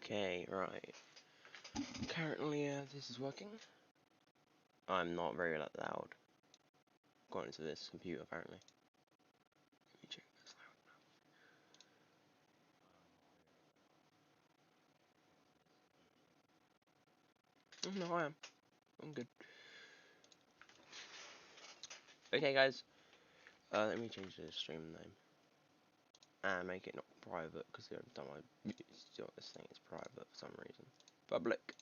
Okay, right. Currently, this is working. I'm not very loud. Got into this computer apparently. Let me check this loud. No, I am. I'm good. Okay, guys. Let me change the stream name and make it not private because every time I still this thing is private for some reason. Public.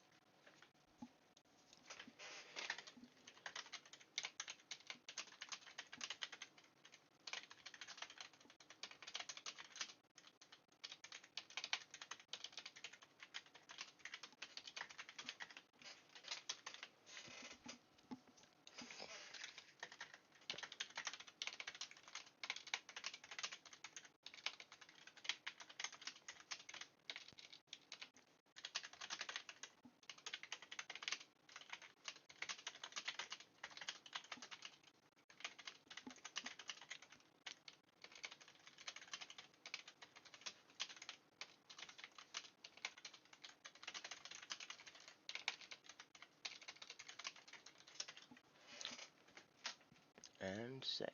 And save.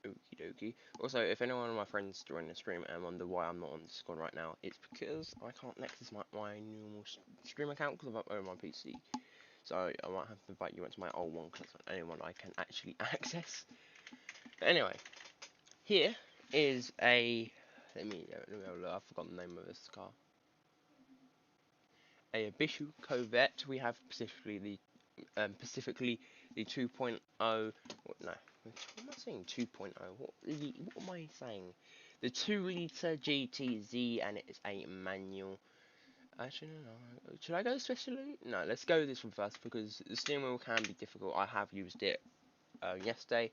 Okie dokie. Also, if anyone of my friends join the stream and wonder why I'm not on Discord right now, it's because I can't access my normal stream account because I've uploaded my PC. So I might have to invite you into my old one because that's the only one I can actually access. But anyway, here is a let me have a look. I've forgotten the name of this car. A Bishu Corvette. We have specifically the 2.0. No, what am I saying? 2.0. What am I saying? The 2-liter GTZ, and it is a manual. Actually, no. Should I go specially? No, let's go this one first because the steering wheel can be difficult. I have used it yesterday,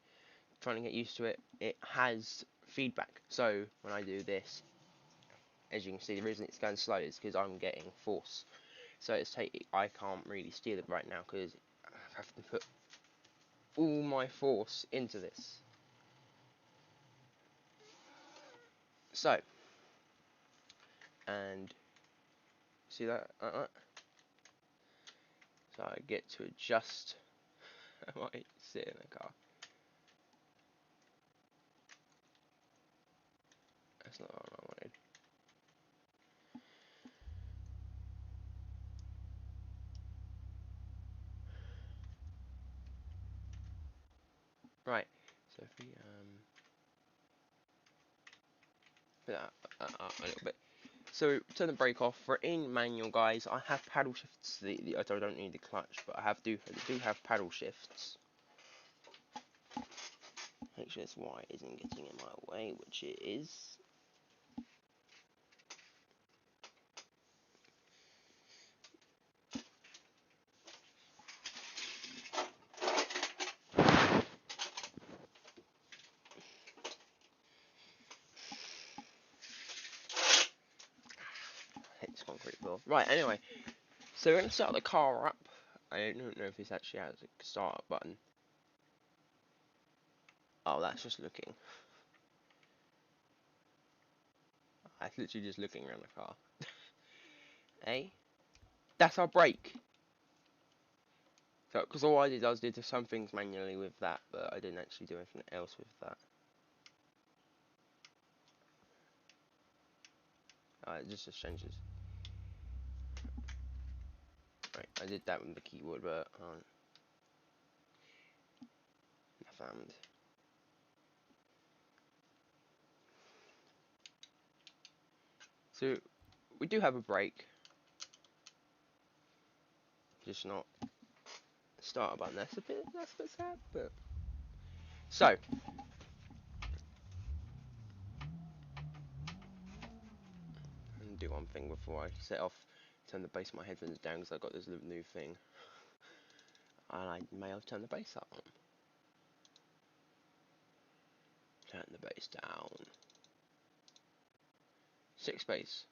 trying to get used to it. It has feedback, so when I do this, as you can see, the reason it's going slow is because I'm getting force. So I can't really steer it right now because I have to put all my force into this. So, and see that? So I get to adjust. I might sit in the car. That's not what I wanted. Right. So if we put that up a little bit. So turn the brake off. For in manual, guys, I have paddle shifts. I don't need the clutch, but I do have paddle shifts. Make sure this white isn't getting in my way, which it is. Hit this concrete floor. Right. Anyway, so we're gonna start the car up. I don't know if this actually has a start button. Oh, that's just looking. That's literally just looking around the car. Hey, that's our brake. So, because all I did some things manually with that, but I didn't actually do anything else with that. It just changes. Right, I did that with the keyboard, but I found. So we do have a brake, just not start button. That's a bit sad, but so. And do one thing before I set off. Turn the bass of my headphones down because I got this new thing, and I may have turned the bass up. Turn the bass down. 6 bass.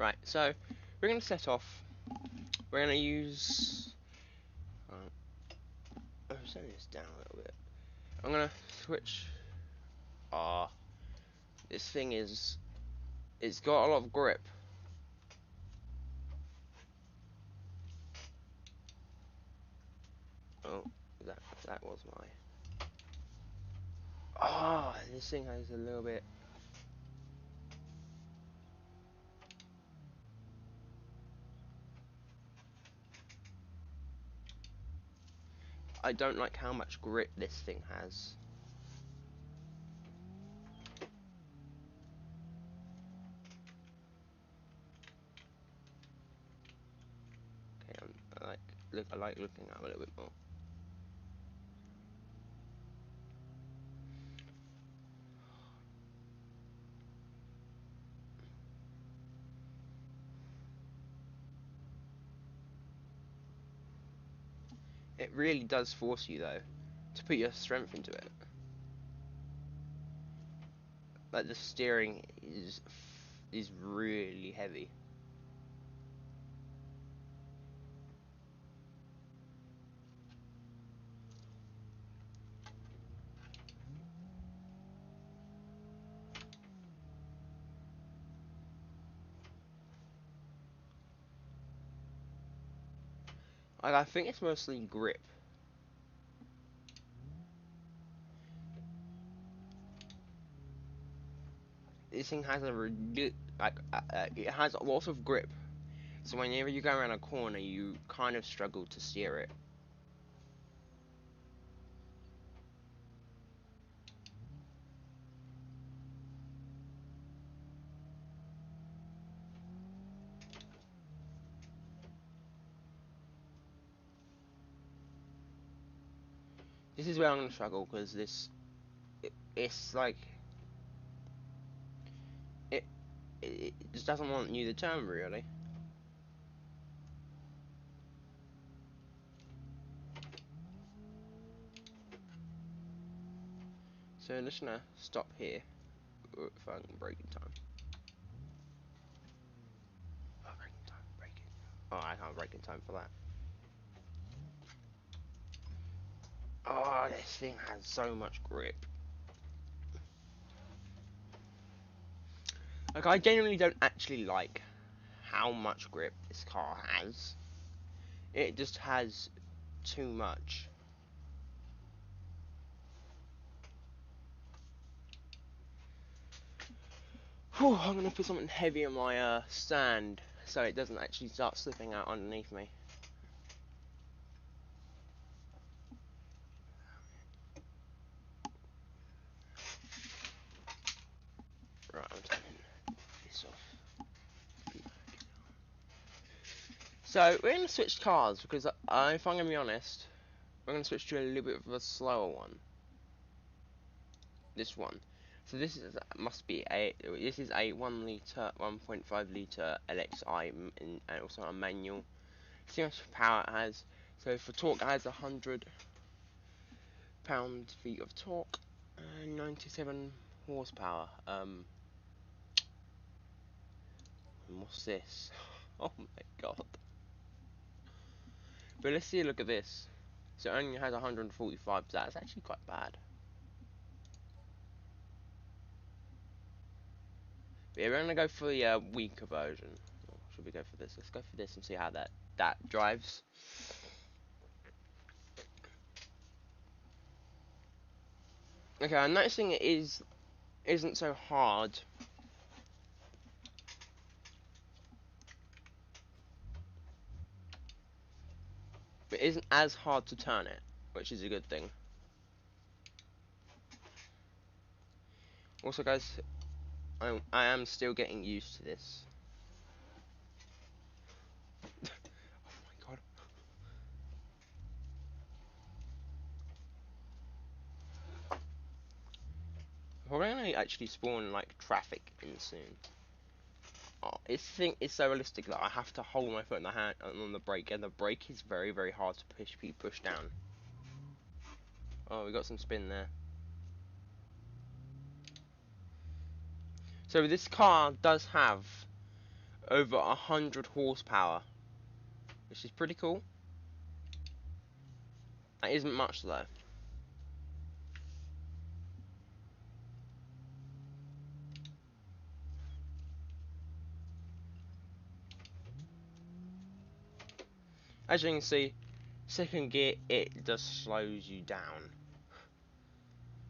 Right, so we're going to set off. We're going to use... I'm setting this down a little bit. I'm going to switch... this thing is... It's got a lot of grip. Oh, that was my... this thing has a little bit... I don't like how much grip this thing has. Okay, I like looking at it a little bit more. It really does force you though to put your strength into it. Like the steering is really heavy. Like, I think it's mostly grip. This thing has it has lots of grip. So whenever you go around a corner, you kind of struggle to steer it. This is where I'm gonna struggle because it's like it just doesn't want you to turn really. So I'm just gonna stop here if I can brake in time. Oh, brake in time, brake it. Oh, I can't brake in time for that. Oh, this thing has so much grip. Like, I genuinely don't actually like how much grip this car has. It just has too much. Whew, I'm gonna put something heavy on my stand so it doesn't actually start slipping out underneath me. Right, I'm taking this off. So we're gonna switch cars because if I'm gonna be honest, we're gonna switch to a little bit of a slower one. This one. So this is a 1 liter, 1.5 liter LXI and also a manual. See how much power it has. So for torque, it has 100 pound-feet of torque and 97 horsepower. What's this? Oh my god. But let's see a look at this. So it only has 145, so that's actually quite bad. But yeah, we're gonna go for the weaker version. Or should we go for this? Let's go for this and see how that drives. Okay, I'm noticing it isn't so hard. But it isn't as hard to turn it, which is a good thing. Also, guys, I am still getting used to this. Oh my god. We're gonna actually spawn like traffic in soon. Oh, this thing is so realistic that I have to hold my foot in the hand on the brake, and the brake is very, very hard to push down. Oh, we got some spin there. So this car does have over 100 horsepower, which is pretty cool. That isn't much though. As you can see, second gear, it just slows you down.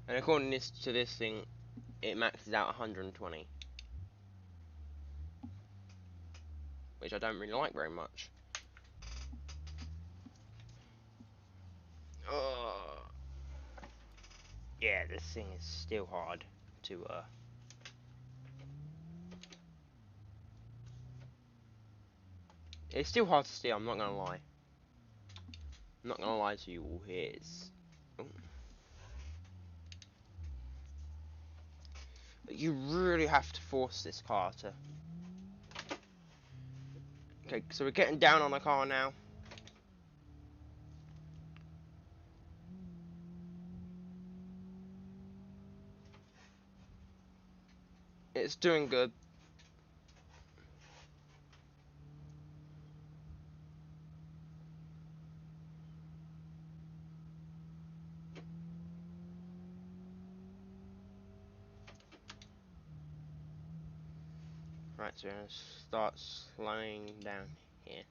And according to this thing, it maxes out 120. Which I don't really like very much. Yeah, this thing is still hard to it's still hard to steer, I'm not gonna lie. I'm not gonna lie to you all here. You really have to force this car to. Okay, so we're getting down on the car now. It's doing good. Right, so we're gonna start slowing down here.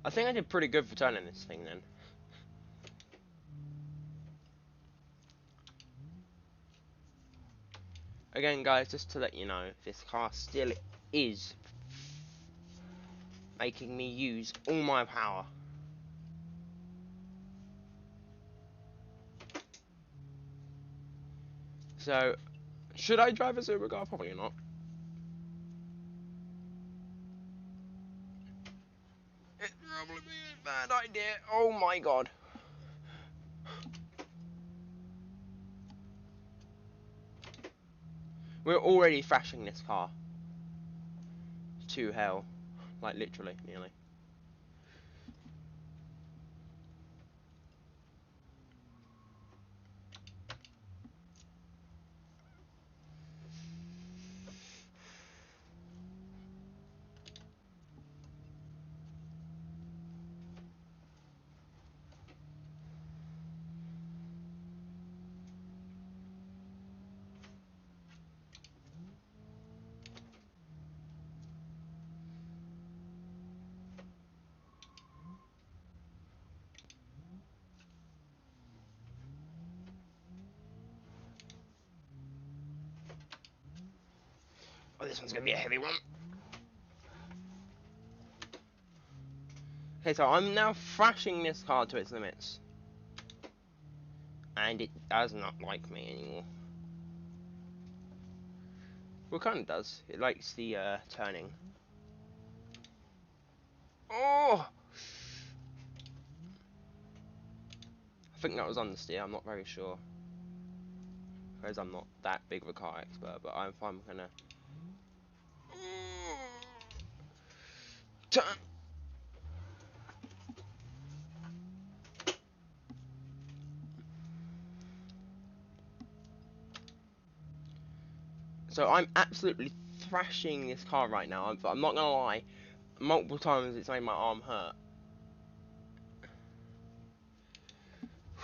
I think I did pretty good for turning this thing then. Again, guys, just to let you know, this car still is making me use all my power. So, should I drive a supercar? Probably not. It's probably a bad idea. Oh my god. We're already thrashing this car to hell. Like, literally, nearly. Oh, this one's gonna be a heavy one. Okay, so I'm now thrashing this car to its limits. And it does not like me anymore. Well, it kind of does. It likes the turning. Oh! I think that was understeer, I'm not very sure. Because I'm not that big of a car expert, but I'm gonna turn. So I'm absolutely thrashing this car right now. I'm not gonna lie. Multiple times it's made my arm hurt.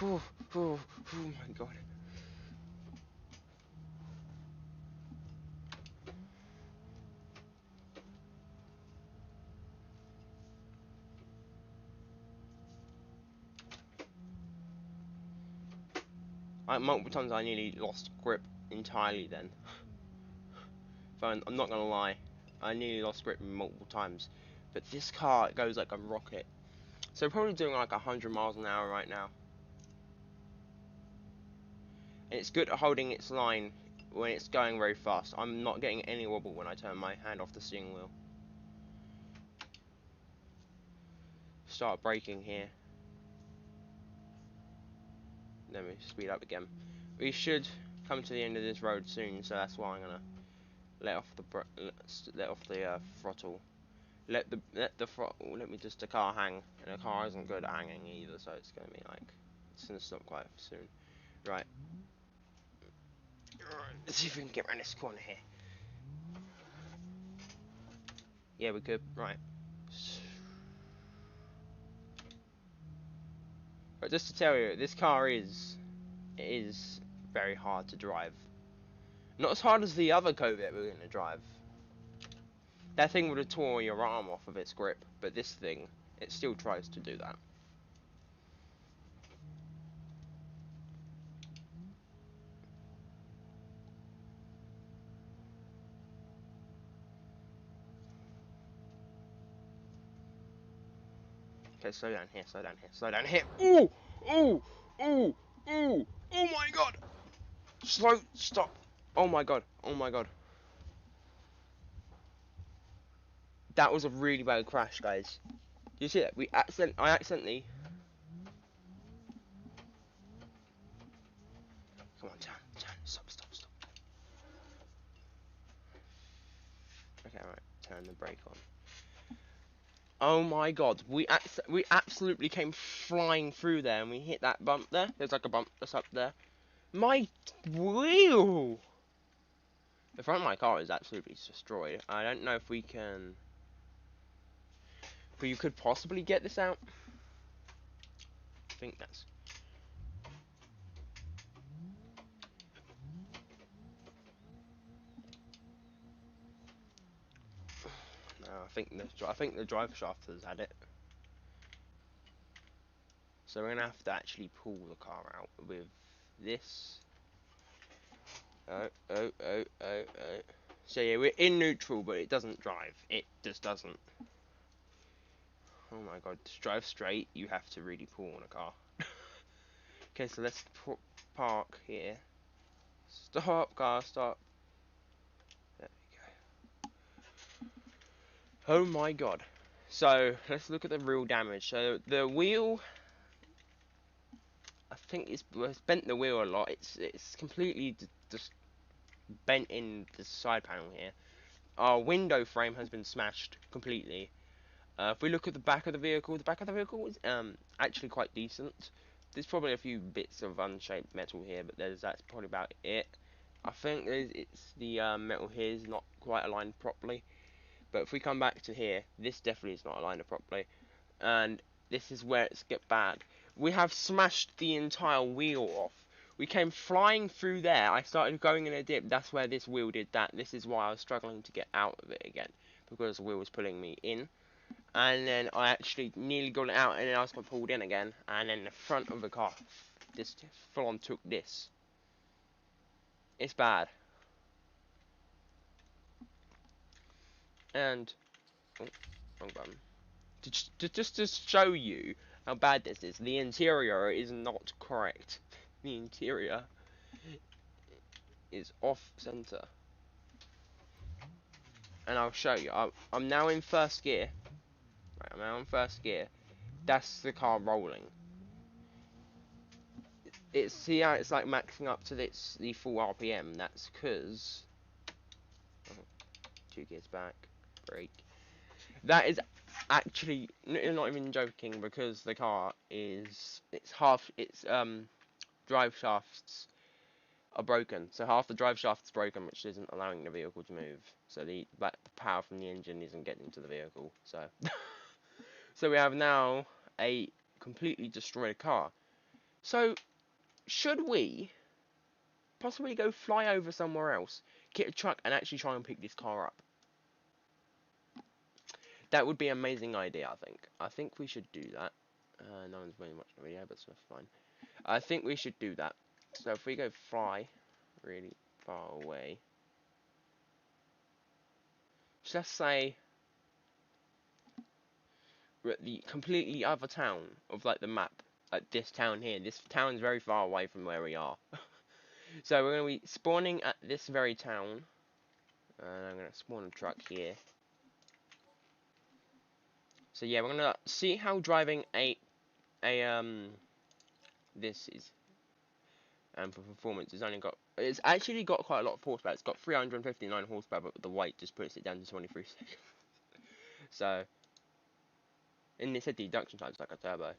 Oh my god. Multiple times I nearly lost grip entirely then. So I'm not gonna lie. I nearly lost grip multiple times. But this car goes like a rocket. So probably doing like 100 miles an hour right now. And it's good at holding its line when it's going very fast. I'm not getting any wobble when I turn my hand off the steering wheel. Start braking here. Then we speed up again. we should come to the end of this road soon, so that's why I'm gonna let off the throttle. Let the throttle. Let me just the car hang, and the car isn't good at hanging either, so it's gonna be like it's gonna stop quite soon. Right. Let's see if we can get around this corner here. Yeah, we could. Right. But just to tell you, this car is very hard to drive. Not as hard as the other Corvette we're going to drive. That thing would have torn your arm off of its grip, but this thing, it still tries to do that. Okay, slow down here, slow down here, slow down here. Ooh! Ooh! Ooh! Ooh! Oh my god! Slow, stop! Oh my god, oh my god. That was a really bad crash, guys. You see that? I accidentally... Come on, turn, stop, stop, stop. Okay, alright, turn the brake on. Oh my god, we absolutely came flying through there and we hit that bump there. There's like a bump that's up there. My wheel! The front of my car is absolutely destroyed. I don't know if we can... If we could possibly get this out. I think that's... No, I think the drive shaft has had it. So we're gonna have to actually pull the car out with this. Oh. So yeah, we're in neutral, but it doesn't drive. It just doesn't. Oh my god, to drive straight, you have to really pull on a car. Okay, so let's park here. Stop, car, stop. There we go. Oh my god. So, let's look at the real damage. So, the wheel, I think it's bent the wheel a lot. It's completely just bent in the side panel here. Our window frame has been smashed completely. If we look at the back of the vehicle is actually quite decent. There's probably a few bits of unshaped metal here, but that's probably about it. I think it's the metal here is not quite aligned properly. But if we come back to here, this definitely is not aligned properly. And this is where it's get bad. We have smashed the entire wheel off. We came flying through there. I started going in a dip. That's where this wheel did that. This is why I was struggling to get out of it again, because the wheel was pulling me in. And then I actually nearly got it out, and then I was pulled in again. And then the front of the car just full on took this. It's bad. And oh, wrong button. Just to show you how bad this is, the interior is not correct. The interior is off center, and I'll show you. I'm now in first gear. Right, I'm now in first gear. That's the car rolling. See how it's like maxing up to the full RPM. That's because 2 gears back, brake. That is actually not even joking, because the car is its drive shafts are broken. So half the drive shaft is broken, which isn't allowing the vehicle to move. So the power from the engine isn't getting to the vehicle. So so we have now a completely destroyed car. So should we possibly go fly over somewhere else, get a truck, and actually try and pick this car up? That would be an amazing idea, I think. I think we should do that. No one's really watching the video, but that's fine. I think we should do that. So if we go fly really far away, just say we're at the completely other town of like the map, like this town here. This town is very far away from where we are. So we're going to be spawning at this very town, and I'm going to spawn a truck here. So yeah, we're going to see how driving this is. and for performance, it's actually got quite a lot of horsepower. It's got 359 horsepower, but the weight just puts it down to 23 seconds. So, and it said the induction time's like a turbo.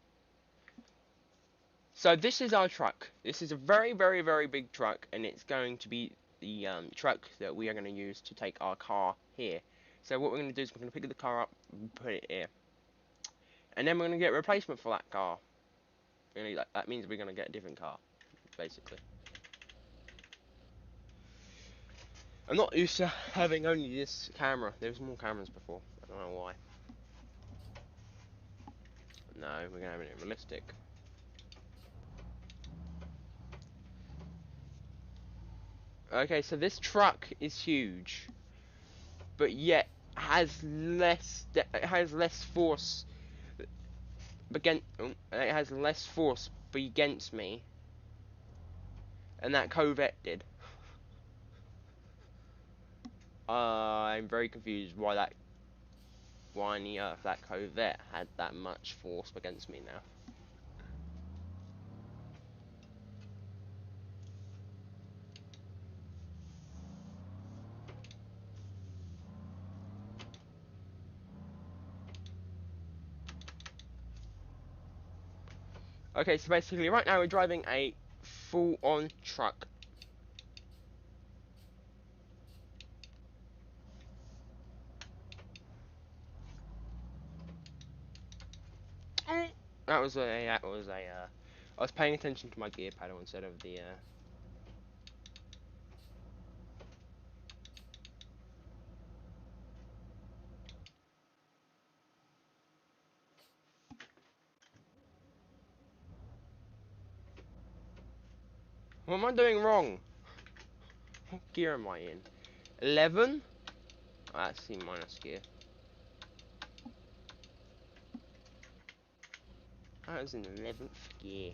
So this is our truck. This is a very, very, very big truck, and it's going to be the truck that we are going to use to take our car here. So what we're going to do is we're going to pick the car up and put it here. And then we're going to get a replacement for that car. Really, that means we're going to get a different car, basically. I'm not used to having only this camera. There was more cameras before. I don't know why. No, we're going to have it realistic. Okay, so this truck is huge, but yet has less force against me, and that Corvette did. I'm very confused why on the earth that Corvette had that much force against me now. Okay, so basically right now we're driving a full-on truck. I was paying attention to my gear pedal instead of the What am I doing wrong? What gear am I in? 11? Oh, that's C minus gear. I was in 11th gear.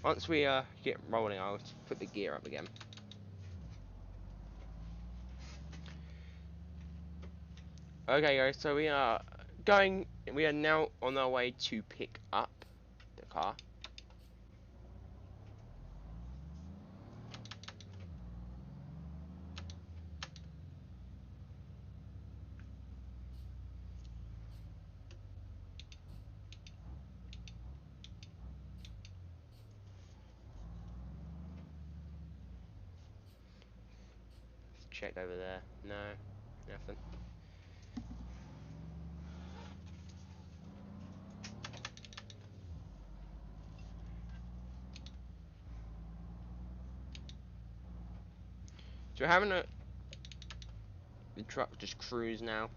Once we get rolling, I'll put the gear up again. Okay guys, so we are now on our way to pick up the car. Check over there. No, nothing. So we're having the truck just cruise now.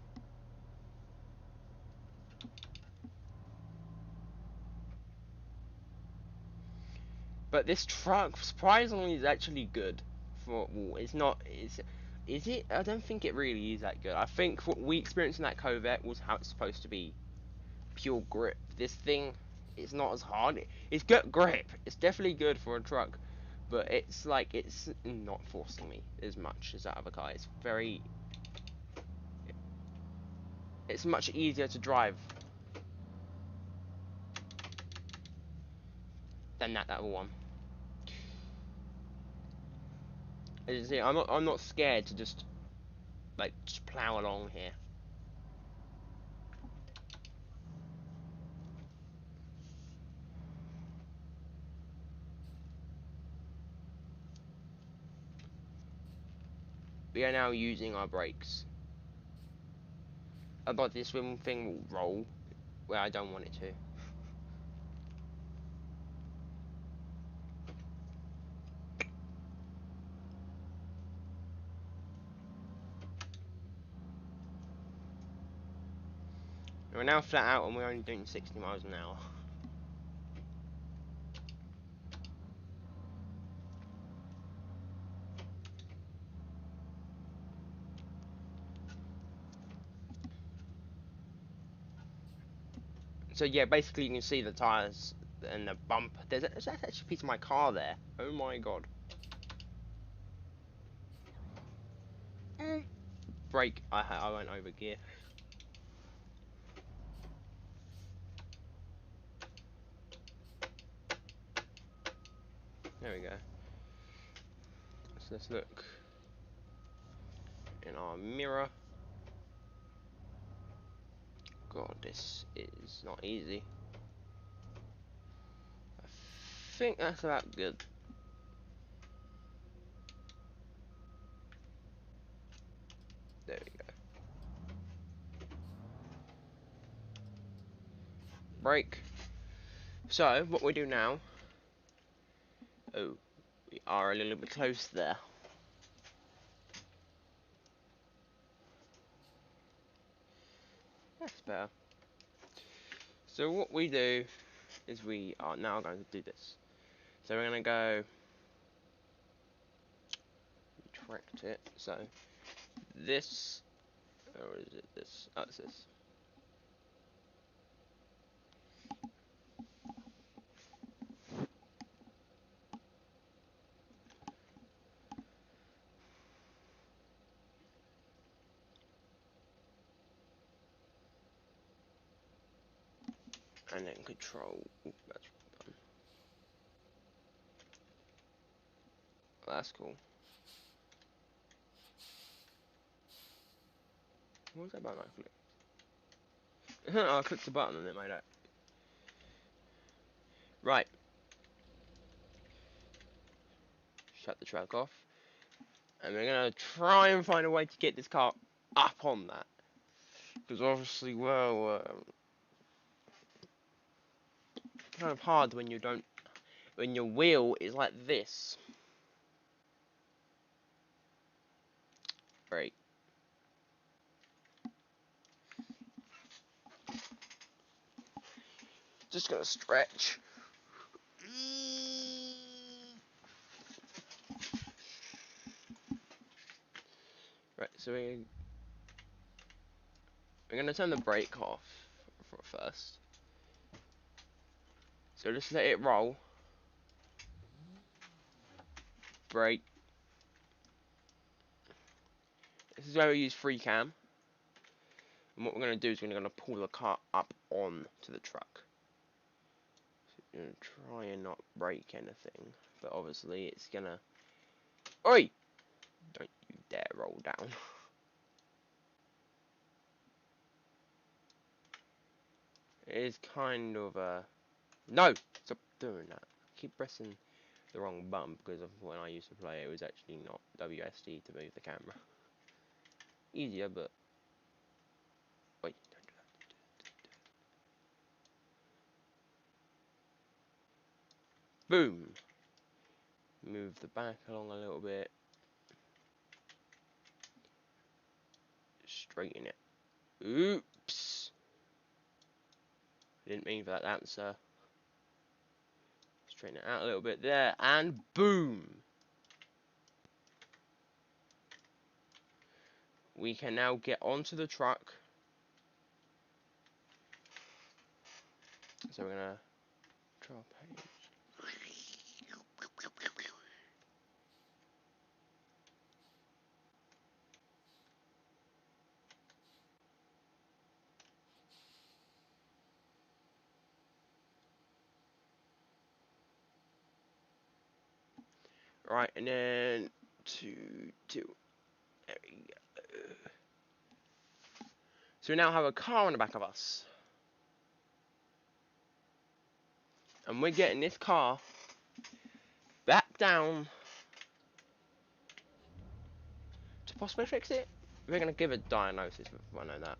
But this truck, surprisingly, is actually good. It's not. Is it? I don't think it really is that good. I think what we experienced in that Corvette was how it's supposed to be. Pure grip. This thing, it's not as hard. It's good grip. It's definitely good for a truck, but it's not forcing me as much as that other car. It's much easier to drive than that other one. As you see, I'm not scared to just plow along here. We are now using our brakes. But this swim thing will roll where I don't want it to. We're now flat out and we're only doing 60 miles an hour. So yeah, basically you can see the tyres and the bump. There's actually a piece of my car there. Oh my god. Brake. I went over gear. There we go. So let's look in our mirror. God, this is not easy. I think that's about good. There we go. Break. So, what we do now... Oh, we are a little bit close there. That's better. So what we do is we are now going to do this. So we're going to go... Retract it. So, this... Or is it this? Oh, it's this. And then control. Ooh, that's cool. What was that button I clicked? I clicked the button and it made that. Right. Shut the track off. And we're gonna try and find a way to get this car up on that. Because obviously, well, kind of hard when you don't, when your wheel is like this. Right. Just gonna stretch. Right, so we're gonna turn the brake off for first. So just let it roll. Brake. This is where we use free cam. And what we're gonna do is we're gonna pull the car up on to the truck. So we're gonna try and not break anything, but obviously it's gonna. Oi! Don't you dare roll down. It is kind of a... No! Stop doing that. I keep pressing the wrong button because of when I used to play it was actually not WSD to move the camera. Easier, but... Wait, don't do that. Boom! Move the back along a little bit. Straighten it. Oops! Didn't mean for that answer. Straighten it out a little bit there, and boom! We can now get onto the truck. So we're gonna draw a page. Right, and then two. There we go. So we now have a car on the back of us. And we're getting this car back down to possibly fix it. We're going to give a diagnosis if I know that.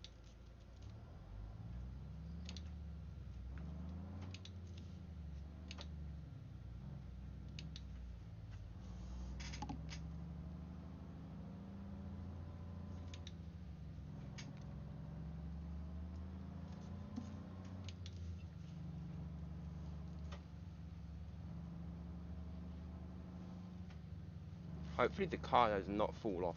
Hopefully the car does not fall off.